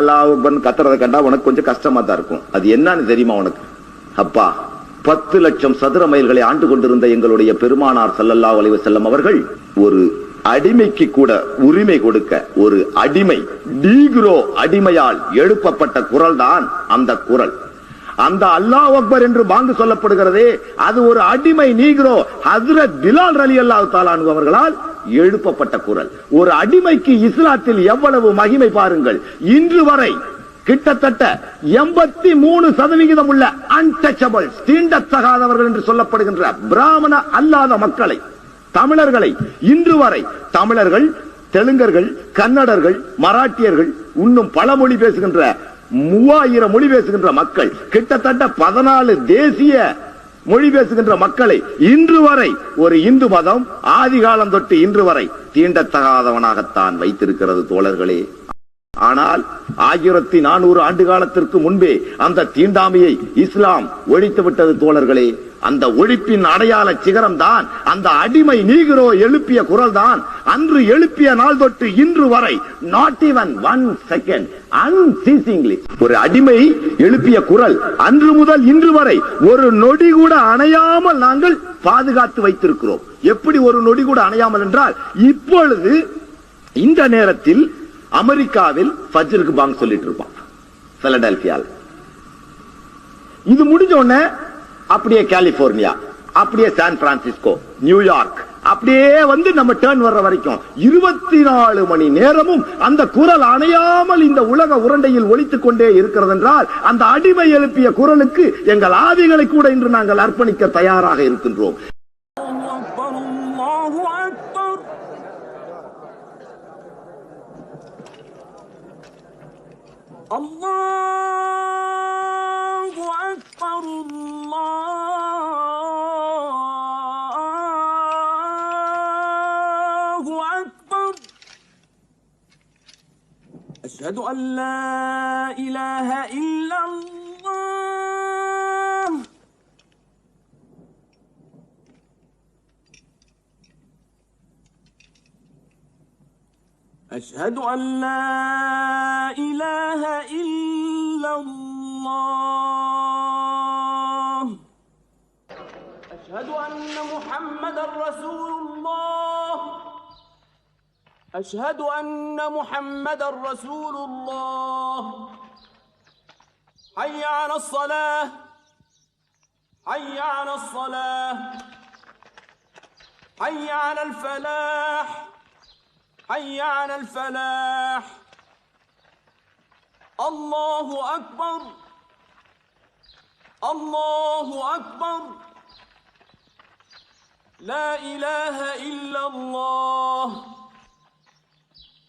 அல்லாஹ் அக்பர் கத்துறதை கண்டா உனக்கு கொஞ்சம் கஷ்டமா தான் இருக்கும். அது என்னன்னு தெரியுமா உனக்கு? அப்பா, 10 லட்சம் சதுர மைல்களை ஆண்டு கொண்டிருந்த எங்களுடைய பெருமானார் ஸல்லல்லாஹு அலைஹி வஸல்லம் அவர்கள் ஒரு அடிமைக்கு கூட உரிமை கொடுக்க, ஒரு அடிமை நீக்ரோ அடிமையால் எழுப்பப்பட்ட குரல் தான் அந்த குரல். அந்த அல்லாஹ் அக்பர் என்று பாங்கு சொல்லப்படுகிறதே, அது ஒரு அடிமை நீக்ரோ ஹஜ்ரத் பிலால் ரலியல்லாஹு தஆலா அன்ஹு அவர்களால் எழுப்பப்பட்ட குரல். ஒரு அடிமைக்கு இஸ்லாத்தில் எவ்வளவு மகிமை பாருங்கள். இன்று வரை கிட்டத்தட்ட 83% உள்ள அன்டச்சபிள், தீண்டத்தகாதவர்கள் என்று சொல்லப்படுகின்ற பிராமண அல்லாத மக்களை, தமிழர்களை, இன்று வரை தமிழர்கள், தெலுங்கர்கள், கன்னடர்கள், மராட்டியர்கள், இன்னும் பல மொழி பேசுகின்ற 3000 மொழி பேசுகின்ற மக்கள், கிட்டத்தட்ட 14 தேசிய மொழி பேசுகின்ற மக்களை இன்று வரை ஒரு இந்து மதம் ஆதிகாலம் தொட்டு இன்று வரை தீண்டத்தகாதவனாகத்தான் வைத்திருக்கிறது தோழர்களே. ஆனால் 1400 ஆண்டு காலத்திற்கு முன்பே அந்த தீண்டாமையை இஸ்லாம் ஒழித்து விட்டது தோழர்களே. அந்த ஒழிப்பின் அடையாள சிகரம் தான் அந்த அடிமை நீக்ரோ எழுப்பிய குரல் தான். அன்று எழுப்பிய நாள் தொட்டு இன்று வரை நாட் ஈவன் 1 செகண்ட் அன்சீசிங்லி ஒரு அடிமை எழுப்பிய குரல் அன்று முதல் இன்று வரை ஒரு நொடி கூட அணையாமல் நாங்கள் பாதுகாத்து வைத்திருக்கிறோம். எப்படி ஒரு நொடி கூட அணையாமல் என்றால், இப்பொழுது இந்த நேரத்தில் அமெரிக்காவில் ஃபஜ்ருக்கு பாங்க் சொல்லிட்டு இருப்பான் பிலடெல்பியாவில். இது முடிஞ்ச உடனே அப்படியே கலிபோர்னியா, அப்படியே சான் பிரான்சிஸ்கோ, நியூயார்க், அப்படியே வந்து நம்ம டர்ன் வர்ற வரைக்கும் 24 மணி நேரமும் அந்த குரல் அணையாமல் இந்த உலக உருண்டையில் ஒலித்துக் கொண்டே இருக்கிறது என்றால், அந்த அடிமை எழுப்பிய குரலுக்கு எங்கள் ஆவிகளை கூட இன்று நாங்கள் அர்ப்பணிக்க தயாராக இருக்கின்றோம். அல்லாஹு அக்பர், அல்லாஹு அக்பர். அஷ்ஹது அன் லா இலாஹ இல்லல்லாஹ். أشهد أن لا إله إلا الله. أشهد أن محمدا رسول الله. أشهد أن محمدا رسول الله. حي على الصلاة، حي على الصلاة، حي على الفلاح، حي على الفلاح. الله أكبر، الله أكبر. لا إله إلا الله.